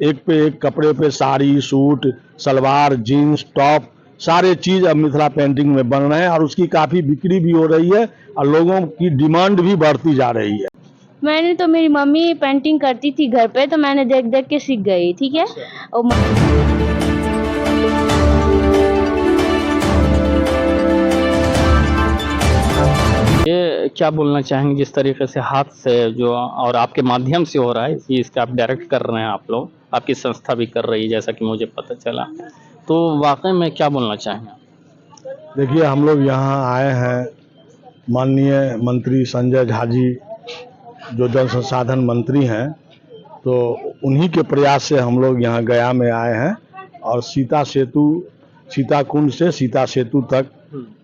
एक पे एक कपड़े पे sari, suit, salwar, jeans, top सारे चीज अब मिथिला पेंटिंग में बन रहे हैं और उसकी काफी बिक्री भी हो रही है और लोगों की डिमांड भी बढ़ती जा रही है। मैंने तो मेरी मम्मी पेंटिंग करती थी घर पे, तो मैंने देख देख के सीख गई। ठीक है। और ये क्या बोलना चाहेंगे जिस तरीके से हाथ से जो और आपके माध्यम से हो रहा है, इस चीज़ का आप डायरेक्ट कर रहे हैं, आप लोग, आपकी संस्था भी कर रही है जैसा कि मुझे पता चला, तो वाकई में क्या बोलना चाहेंगे? देखिए, हम लोग यहाँ आए हैं, माननीय मंत्री संजय झा जी जो जल संसाधन मंत्री हैं, तो उन्हीं के प्रयास से हम लोग यहाँ गया में आए हैं और सीता कुंड से सीता सेतु तक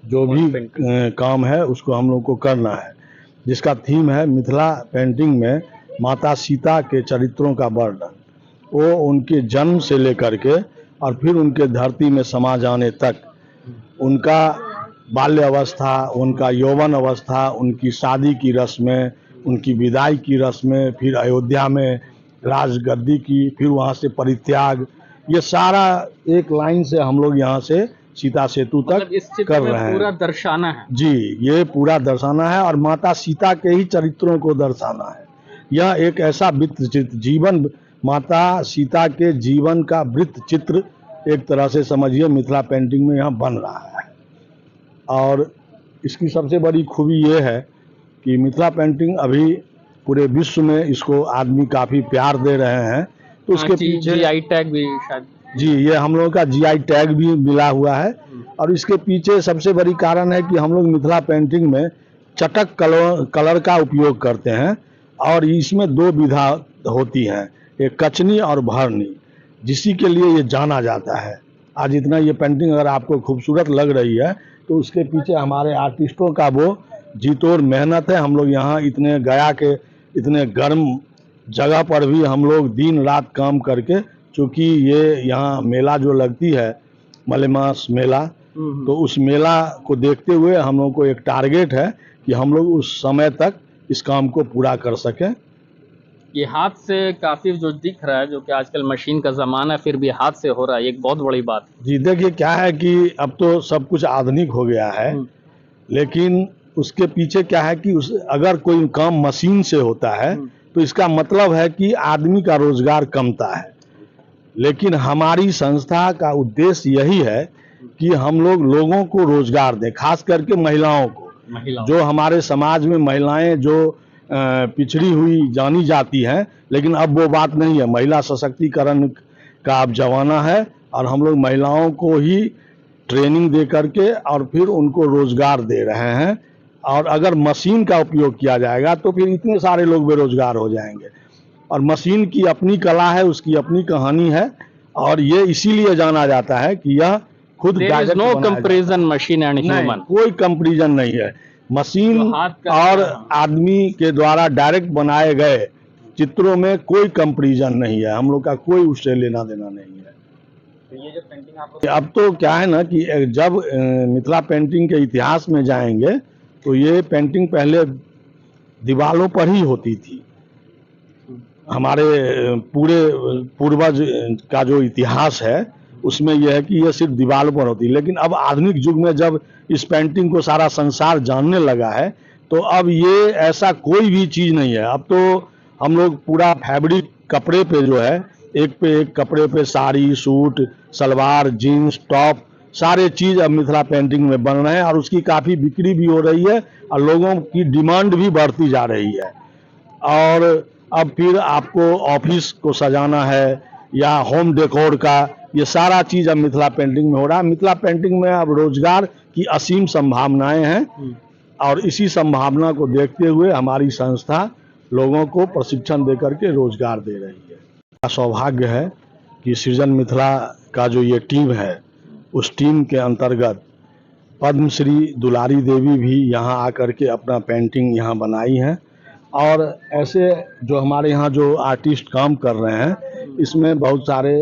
जो भी काम है उसको हम लोग को करना है, जिसका थीम है मिथिला पेंटिंग में माता सीता के चरित्रों का वर्णन। वो उनके जन्म से लेकर के और फिर उनके धरती में समा जाने तक, उनका बाल्य अवस्था, उनका यौवन अवस्था, उनकी शादी की रस्में, उनकी विदाई की रस्में, फिर अयोध्या में राजगद्दी की, फिर वहाँ से परित्याग, ये सारा एक लाइन से हम लोग यहाँ से सीता सेतु तक मतलब इस चित्र कर में रहे हैं। पूरा दर्शाना है जी, ये पूरा दर्शाना है और माता सीता के ही चरित्रों को दर्शाना है। यह एक ऐसा वृत्त चित्र, जीवन माता सीता के जीवन का वृत्त चित्र एक तरह से समझिए मिथिला पेंटिंग में यहाँ बन रहा है। और इसकी सबसे बड़ी खूबी ये है कि मिथिला पेंटिंग अभी पूरे विश्व में इसको आदमी काफ़ी प्यार दे रहे हैं, तो उसके पीछे GI टैग भी शायद। जी, ये हम लोगों का GI टैग भी मिला हुआ है और इसके पीछे सबसे बड़ी कारण है कि हम लोग मिथिला पेंटिंग में चटक कलर का उपयोग करते हैं और इसमें दो विधा होती हैं, एक कचनी और भरनी, जिसी के लिए ये जाना जाता है। आज इतना ये पेंटिंग अगर आपको खूबसूरत लग रही है तो उसके पीछे हमारे आर्टिस्टों का वो जी-तोड़ मेहनत है। हम लोग यहाँ इतने गया के इतने गर्म जगह पर भी हम लोग दिन रात काम करके, चूँकि ये यहाँ मेला जो लगती है मलेमास मेला, तो उस मेला को देखते हुए हम लोग को एक टारगेट है कि हम लोग उस समय तक इस काम को पूरा कर सकें। ये हाथ से काफी जो दिख रहा है, जो कि आजकल मशीन का जमाना है, फिर भी हाथ से हो रहा है, एक बहुत बड़ी बात है। जी, देखिए क्या है कि अब तो सब कुछ आधुनिक हो गया है, लेकिन उसके पीछे क्या है कि अगर कोई काम मशीन से होता है तो इसका मतलब है कि आदमी का रोजगार कमता है। लेकिन हमारी संस्था का उद्देश्य यही है कि हम लोग लोगों को रोजगार दें, खास करके महिलाओं को। जो हमारे समाज में महिलाएं जो पिछड़ी हुई जानी जाती हैं, लेकिन अब वो बात नहीं है। महिला सशक्तिकरण का अब जमाना है और हम लोग महिलाओं को ही ट्रेनिंग दे करके और फिर उनको रोजगार दे रहे हैं। और अगर मशीन का उपयोग किया जाएगा तो फिर इतने सारे लोग बेरोजगार हो जाएंगे। और मशीन की अपनी कला है, उसकी अपनी कहानी है और ये इसीलिए जाना जाता है कि यह खुद no comparison machine and human, कोई कंपैरिजन नहीं है। मशीन और आदमी के द्वारा डायरेक्ट बनाए गए चित्रों में कोई कंपैरिजन नहीं है, हम लोग का कोई उससे लेना देना नहीं है। तो ये जो पेंटिंग आप अब तो क्या है ना कि जब मिथिला पेंटिंग के इतिहास में जाएंगे तो ये पेंटिंग पहले दीवारों पर ही होती थी। हमारे पूरे पूर्वज का जो इतिहास है उसमें यह है कि यह सिर्फ दीवारों पर होती है, लेकिन अब आधुनिक युग में जब इस पेंटिंग को सारा संसार जानने लगा है तो अब ये ऐसा कोई भी चीज़ नहीं है। अब तो हम लोग पूरा फैब्रिक कपड़े पे जो है, एक पे एक कपड़े पे sari, suit, salwar, jeans, top सारे चीज़ अब मिथिला पेंटिंग में बन रहे हैं और उसकी काफ़ी बिक्री भी हो रही है और लोगों की डिमांड भी बढ़ती जा रही है। और अब फिर आपको ऑफिस को सजाना है या होम डेकोर का, ये सारा चीज़ अब मिथिला पेंटिंग में हो रहा है। मिथिला पेंटिंग में अब रोजगार की असीम संभावनाएं हैं और इसी संभावना को देखते हुए हमारी संस्था लोगों को प्रशिक्षण देकर के रोजगार दे रही है। सौभाग्य है कि सृजन मिथिला का जो ये टीम है, उस टीम के अंतर्गत पद्मश्री दुलारी देवी भी यहाँ आकर के अपना पेंटिंग यहाँ बनाई है। और ऐसे जो हमारे यहाँ जो आर्टिस्ट काम कर रहे हैं, इसमें बहुत सारे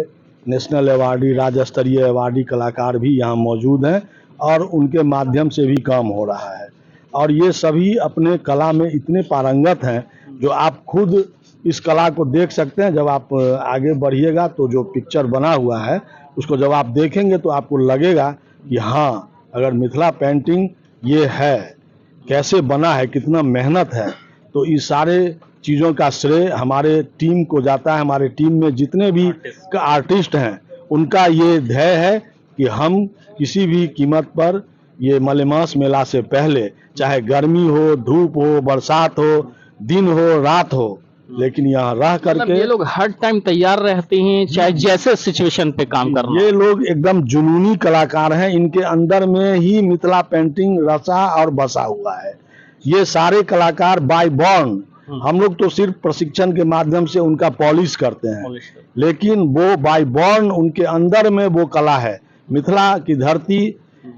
नेशनल अवार्डी, राज्य स्तरीय अवार्डी कलाकार भी यहाँ मौजूद हैं और उनके माध्यम से भी काम हो रहा है। और ये सभी अपने कला में इतने पारंगत हैं जो आप खुद इस कला को देख सकते हैं। जब आप आगे बढ़िएगा तो जो पिक्चर बना हुआ है उसको जब आप देखेंगे तो आपको लगेगा कि हाँ, अगर मिथिला पेंटिंग ये है, कैसे बना है, कितना मेहनत है, तो इस सारे चीज़ों का श्रेय हमारे टीम को जाता है। हमारे टीम में जितने भी आर्टिस्ट हैं उनका ये ध्येय है कि हम किसी भी कीमत पर ये मलेमास मेला से पहले, चाहे गर्मी हो, धूप हो, बरसात हो, दिन हो, रात हो, लेकिन यहाँ रह मतलब करके ये लोग हर टाइम तैयार रहते हैं, चाहे जैसे सिचुएशन पे काम करना ये हो। लोग एकदम जुनूनी कलाकार हैं। इनके अंदर में ही मिथिला पेंटिंग रचा और बसा हुआ है। ये सारे कलाकार बाय बॉर्न, हम लोग तो सिर्फ प्रशिक्षण के माध्यम से उनका पॉलिश करते हैं, लेकिन वो बाय बॉर्न उनके अंदर में वो कला है। मिथिला की धरती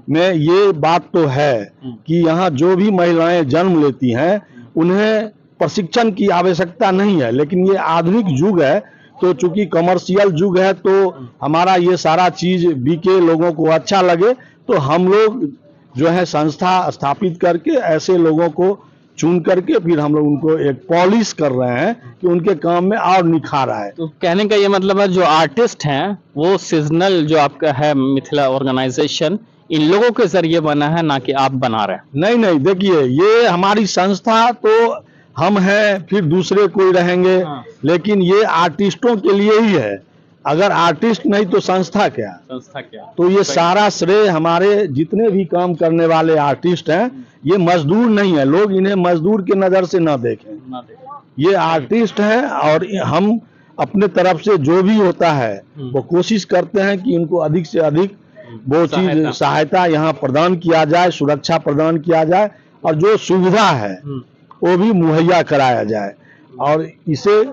में ये बात तो है कि यहाँ जो भी महिलाएं जन्म लेती हैं उन्हें प्रशिक्षण की आवश्यकता नहीं है, लेकिन ये आधुनिक युग है, तो चूंकि कमर्शियल युग है तो हमारा ये सारा चीज बिके, लोगों को अच्छा लगे, तो हम लोग जो है संस्था स्थापित करके ऐसे लोगों को चुन करके फिर हम लोग उनको एक पॉलिश कर रहे हैं कि उनके काम में और निखार आए। तो कहने का ये मतलब है जो आर्टिस्ट हैं वो सीजनल जो आपका है मिथिला ऑर्गेनाइजेशन इन लोगों के जरिए बना है, ना कि आप बना रहे हैं। नहीं नहीं, देखिए ये हमारी संस्था तो हम हैं, फिर दूसरे कोई रहेंगे, लेकिन ये आर्टिस्टों के लिए ही है। अगर आर्टिस्ट नहीं तो संस्था क्या? संस्था क्या? तो ये सारा श्रेय हमारे जितने भी काम करने वाले आर्टिस्ट हैं, ये मजदूर नहीं है। लोग इन्हें मजदूर के नज़र से ना देखें, ये आर्टिस्ट हैं और हम अपने तरफ से जो भी होता है वो कोशिश करते हैं कि इनको अधिक से अधिक वो चीज सहायता यहाँ प्रदान किया जाए, सुरक्षा प्रदान किया जाए और जो सुविधा है वो भी मुहैया कराया जाए। और इसे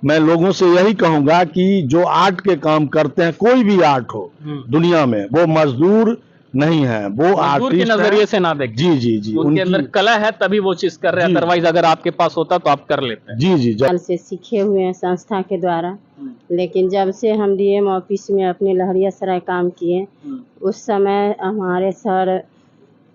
मैं लोगों से यही कहूंगा कि जो आर्ट के काम करते हैं, कोई भी आर्ट हो दुनिया में, वो मजदूर नहीं है, वो आर्टिस्ट के नजरिए से ना देखें। जी जी जी, उनके अंदर कला है तभी वो चीज कर रहे हैं, जी। अदरवाइज अगर आपके पास होता तो आप कर लेते हैं। जी जी साल से सीखे हुए हैं संस्था के द्वारा, लेकिन जब से हम डीएम ऑफिस में अपने लहरियासराय काम किए, उस समय हमारे सर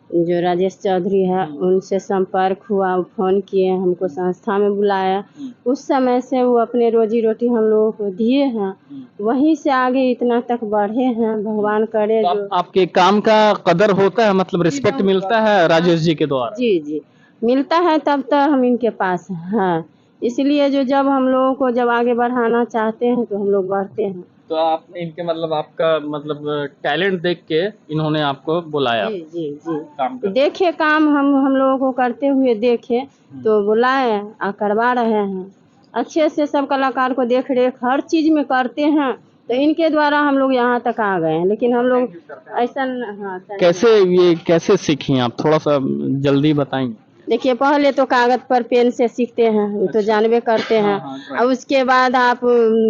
जो राजेश चौधरी है उनसे संपर्क हुआ, फ़ोन किए, हमको संस्था में बुलाया। उस समय से वो अपने रोजी रोटी हम लोगों को दिए हैं, वहीं से आगे इतना तक बढ़े हैं। भगवान करे तो जो आपके काम का कदर होता है, मतलब रिस्पेक्ट मिलता है राजेश जी के द्वारा। जी जी मिलता है, तब तक हम इनके पास हैं। इसलिए जो जब हम लोगों को जब आगे बढ़ाना चाहते हैं तो हम लोग बढ़ते हैं। तो आपने इनके मतलब आपका मतलब टैलेंट देख के इन्होंने आपको बुलाया जी जी जी काम कर। देखे काम हम लोगों को करते हुए देखे तो बुलाए और करवा रहे हैं। अच्छे से सब कलाकार को देख रेख हर चीज़ में करते हैं, तो इनके द्वारा हम लोग यहाँ तक आ गए हैं। लेकिन हम लोग ऐसा हाँ कैसे सीखी आप, थोड़ा सा जल्दी बताएंगे। देखिए, पहले तो कागज पर पेन से सीखते हैं, वो तो जानबे करते हैं। और उसके बाद आप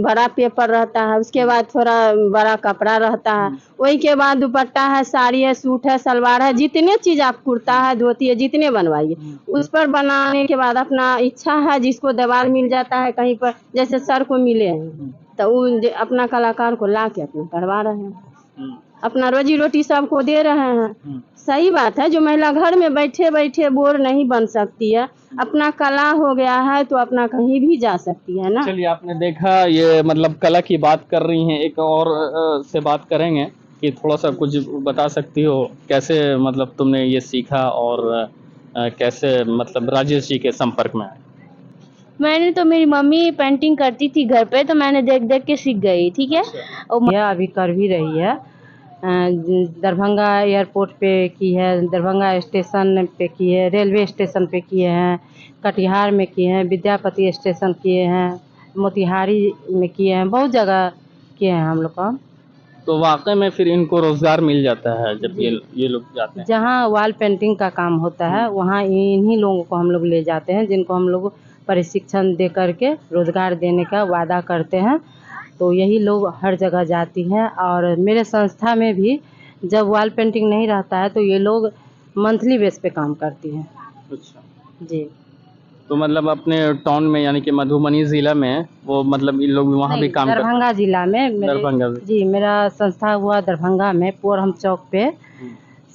बड़ा पेपर रहता है, उसके बाद थोड़ा बड़ा कपड़ा रहता है, वही के बाद दुपट्टा है, साड़ी है, सूट है, सलवार है, जितने चीज़ आप कुर्ता है, धोती है, जितने बनवाइए, उस पर बनाने के बाद अपना इच्छा है, जिसको दीवार मिल जाता है कहीं पर, जैसे सर को मिले हैं, तो वो अपना कलाकार को ला के अपना करवा रहे हैं, अपना रोजी रोटी सबको दे रहे हैं। सही बात है, जो महिला घर में बैठे बैठे बोर नहीं बन सकती है, अपना कला हो गया है तो अपना कहीं भी जा सकती है ना। चलिए, आपने देखा ये मतलब कला की बात कर रही हैं, एक और से बात करेंगे कि थोड़ा सा कुछ बता सकती हो कैसे मतलब तुमने ये सीखा और कैसे मतलब राजेश जी के संपर्क में आए। मैंने तो मेरी मम्मी पेंटिंग करती थी घर पे, तो मैंने देख देख के सीख गई, ठीक है। और यह अभी कर भी रही है, दरभंगा एयरपोर्ट पे की है, दरभंगा स्टेशन पे की है, रेलवे स्टेशन पे किए हैं, कटिहार में किए हैं, विद्यापति स्टेशन किए हैं, मोतिहारी में किए हैं, बहुत जगह किए हैं हम लोग काम। तो वाकई में फिर इनको रोजगार मिल जाता है जब ये लोग जाते हैं। जहाँ वॉल पेंटिंग का काम होता है वहाँ इन्हीं लोगों को हम लोग ले जाते हैं, जिनको हम लोग प्रशिक्षण दे करके रोजगार देने का वादा करते हैं। तो यही लोग हर जगह जाती हैं। और मेरे संस्था में भी जब वॉल पेंटिंग नहीं रहता है तो ये लोग मंथली बेस पे काम करती हैं। अच्छा, जी। तो मतलब अपने टाउन में यानी कि मधुबनी जिला में वो मतलब इन लोग वहाँ भी काम करते हैं। दरभंगा जिला में दरभंगा जी मेरा संस्था हुआ दरभंगा में, पोरहम चौक पे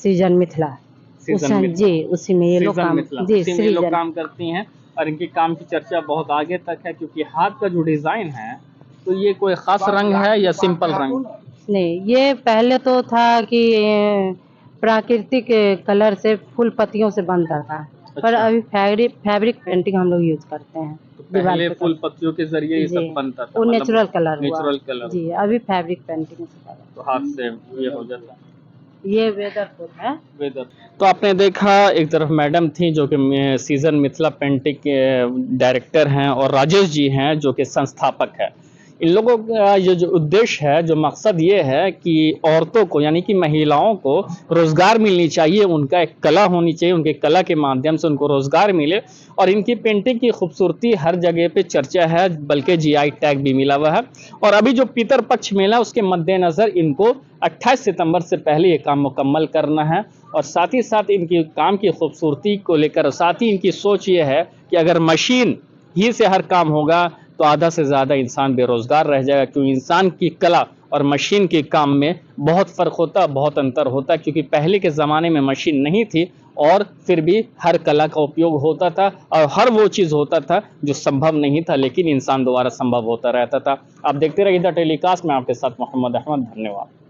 सृजन मिथिला, जी उसी में ये लोग काम काम करती हैं। और इनके काम की चर्चा बहुत आगे तक है, क्योंकि हाथ का जो डिज़ाइन है तो ये कोई ख़ास रंग है या सिंपल रंग? नहीं, ये पहले तो था कि प्राकृतिक कलर से फूल पत्तियों से बनता था, पर अच्छा। अभी फैब्रिक पेंटिंग हम लोग यूज करते हैं। तो दीवार पहले पे फूल पत्तियों के जरिए ये जी, सब बनता था, वो मतलब नेचुरल कलर हुआ। नेचुरल कलर जी, अभी फैब्रिक पेंटिंग से कलर। तो हाथ से ये हो जाता। ये वेदर फूल है। वेदर। तो आपने देखा एक तरफ मैडम थी जो कि सीजन मिथिला पेंटिंग के डायरेक्टर हैं, और राजेश जी हैं जो कि संस्थापक है। इन लोगों का ये जो उद्देश्य है, जो मकसद ये है कि औरतों को यानी कि महिलाओं को रोजगार मिलनी चाहिए, उनका एक कला होनी चाहिए, उनके कला के माध्यम से उनको रोजगार मिले। और इनकी पेंटिंग की खूबसूरती हर जगह पे चर्चा है, बल्कि जीआई टैग भी मिला हुआ है। और अभी जो पितर पक्ष मेला उसके मद्देनजर इनको 28 सितंबर से पहले ये काम मुकम्मल करना है। और साथ ही साथ इनकी काम की खूबसूरती को लेकर साथ ही इनकी सोच ये है कि अगर मशीन ही से हर काम होगा तो आधा से ज़्यादा इंसान बेरोजगार रह जाएगा, क्योंकि इंसान की कला और मशीन के काम में बहुत फ़र्क होता, बहुत अंतर होता, क्योंकि पहले के ज़माने में मशीन नहीं थी और फिर भी हर कला का उपयोग होता था और हर वो चीज़ होता था जो संभव नहीं था, लेकिन इंसान द्वारा संभव होता रहता था। आप देखते रहिए द टेलीकास्ट में, आपके साथ मोहम्मद अहमद। धन्यवाद।